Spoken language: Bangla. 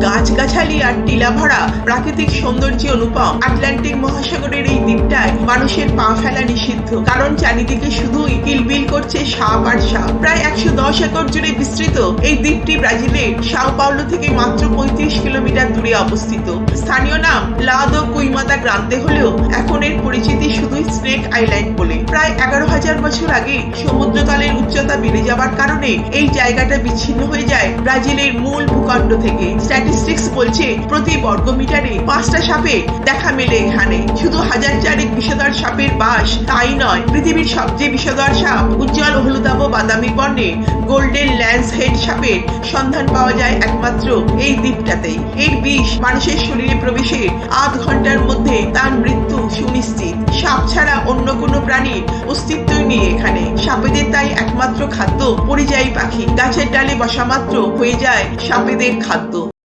গাছগাছালি আর টিলা ভরা প্রাকৃতিক সৌন্দর্যে অনুপম আটলান্টিক মহাসাগরের এই দ্বীপটায় মানুষের পা ফেলা নিষিদ্ধ, কারণ চারিদিকে শুধুই কিলবিল করছে সাপ আর সাপ। প্রায় 110 একর জুড়ে বিস্তৃত এই দ্বীপটি ব্রাজিলের সাও পাওলো থেকে মাত্র 35 কিলোমিটার দূরে অবস্থিত। স্থানীয় নাম লা দো কুইমাদা গ্রান্তে হলেও এখন এর পরিচিতি শুধুই স্নেক আইল্যান্ড বলে। প্রায় 11,000 বছর আগে সমুদ্রতলের উচ্চতা বেড়ে যাবার কারণে এই জায়গাটা বিচ্ছিন্ন হয়ে যায় ব্রাজিলের মূল ভূখণ্ড থেকে। স্ট্যাটিস্টিক্স বলছে প্রতি বর্গমিটারে 5টা সাপের দেখা মেলে এখানে। শুধু হাজারচারেক বিষধর সাপের বাস তাই নয়, পৃথিবীর সবচেয়ে বিষধর সাপ উজ্জ্বল হলুদাভ বাদামি বর্ণের গোল্ডেন ল্যান্স হেড সাপের সন্ধান পাওয়া যায় একমাত্র এই দ্বীপটাতেই। এর বিষ মানুষের শরীরে প্রবেশে আধ ঘন্টার মধ্যে তার মৃত্যু সুনিশ্চিত। সাপ ছাড়া অন্য কোনো প্রাণীর অস্তিত্বই নেই এখানে। সাপেদের তাই একমাত্র খাদ্য পরিযায়ী পাখি। গাছের ডালে বসা মাত্র হয়ে যায় সাপেদের খাদ্য।